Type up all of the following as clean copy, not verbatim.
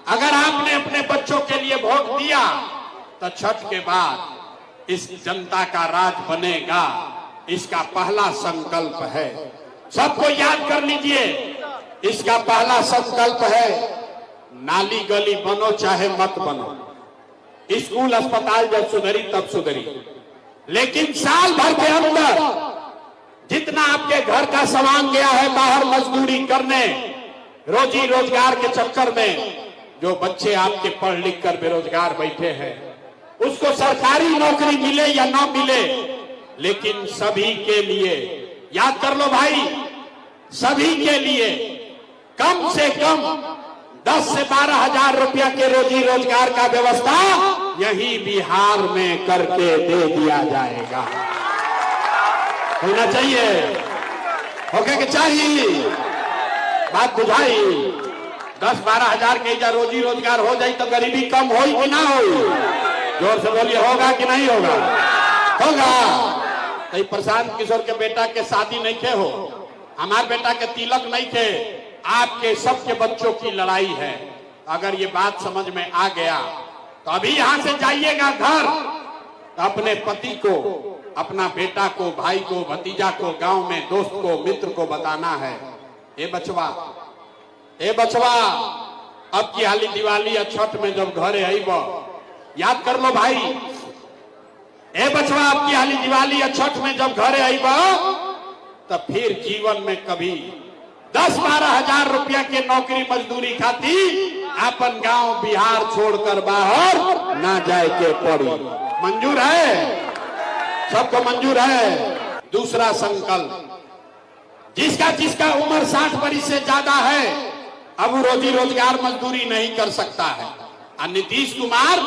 अगर आपने अपने बच्चों के लिए वोट दिया तो छठ के बाद इस जनता का राज बनेगा, इसका पहला संकल्प है। सबको याद कर लीजिए, इसका पहला संकल्प है, नाली गली बनो चाहे मत बनो, स्कूल अस्पताल जब सुधरी तब सुधरी, लेकिन साल भर के अंदर जितना आपके घर का सामान गया है बाहर मजदूरी करने, रोजी रोजगार के चक्कर में, जो बच्चे आपके पढ़ लिख कर बेरोजगार बैठे हैं, उसको सरकारी नौकरी मिले या ना मिले, लेकिन सभी के लिए, याद कर लो भाई, सभी के लिए कम से कम 10 से 12 हजार रुपया के रोजी रोजगार का व्यवस्था यही बिहार में करके दे दिया जाएगा। होना चाहिए, होके के चाहिए, बात बुझाई। 10-12 हजार के इधर रोजी रोजगार हो जाए तो गरीबी कम हो कि ना हो? जोर से बोलिए, होगा कि नहीं होगा? होगा। तो प्रशांत किशोर के बेटा के शादी नहीं थे, हो हमारे बेटा के तिलक नहीं थे, आपके सबके बच्चों की लड़ाई है। अगर ये बात समझ में आ गया तो अभी यहां से जाइएगा घर, तो अपने पति को, अपना बेटा को, भाई को, भतीजा को, गांव में दोस्त को, मित्र को बताना है, ए बचवा, ए बचवा, अब की हाली दिवाली या छठ में जब घरे आईब, याद कर लो भाई, ए बचवा, अब की हाली दिवाली या छठ में जब घरे आईब, तब फिर जीवन में कभी 10-12 हजार रुपया के नौकरी मजदूरी खाती अपन गांव बिहार छोड़कर बाहर ना जाए के पड़ी। मंजूर है? सबको मंजूर है? दूसरा संकल्प, जिसका उम्र 60 वर्ष से ज्यादा है, अब वो रोजी रोजगार मजदूरी नहीं कर सकता है। और नीतीश कुमार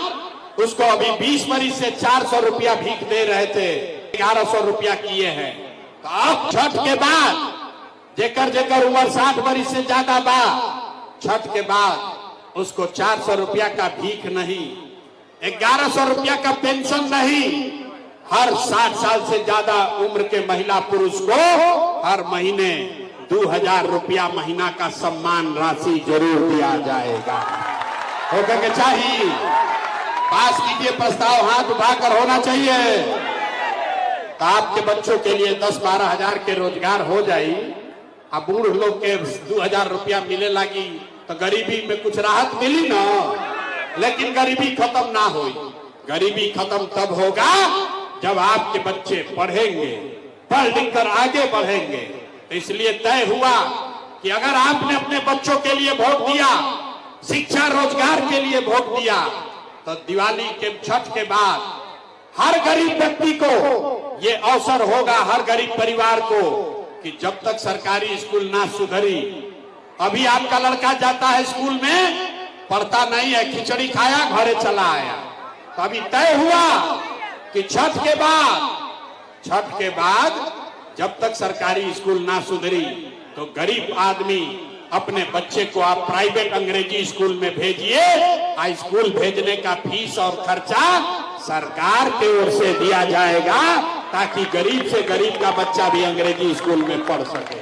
उसको अभी 20 वर्ष से 400 रुपया भीख दे रहे थे, 1100 रुपया किए हैं। तो अब छठ के बाद जेकर उम्र 60 वर्ष से ज्यादा बा, छठ के बाद उसको 400 रुपया का भीख नहीं, 1100 रुपया का पेंशन नहीं, हर 60 साल से ज्यादा उम्र के महिला पुरुष को हर महीने 2000 रुपया महीना का सम्मान राशि जरूर दिया जाएगा। होकर के चाहिए, पास कीजिए प्रस्ताव, हाथ उठाकर होना चाहिए। तो आपके बच्चों के लिए 10-12 हजार के रोजगार हो जाए, अब बूढ़ लोग के 2000 रुपया मिले लगी तो गरीबी में कुछ राहत मिली ना, लेकिन गरीबी खत्म ना हो। गरीबी खत्म तब होगा जब आपके बच्चे पढ़ेंगे, पढ़ लिख कर आगे बढ़ेंगे। तो इसलिए तय हुआ कि अगर आपने अपने बच्चों के लिए वोट दिया, शिक्षा रोजगार के लिए वोट दिया, तो दिवाली के छठ के बाद हर गरीब व्यक्ति को ये अवसर होगा, हर गरीब परिवार को, कि जब तक सरकारी स्कूल ना सुधरी, अभी आपका लड़का जाता है स्कूल में, पढ़ता नहीं है, खिचड़ी खाया घरे चला आया। तो अभी तय हुआ कि छठ के बाद जब तक सरकारी स्कूल ना सुधरी, तो गरीब आदमी अपने बच्चे को आप प्राइवेट अंग्रेजी स्कूल में भेजिए, स्कूल भेजने का फीस और खर्चा सरकार की ओर से दिया जाएगा, ताकि गरीब से गरीब का बच्चा भी अंग्रेजी स्कूल में पढ़ सके।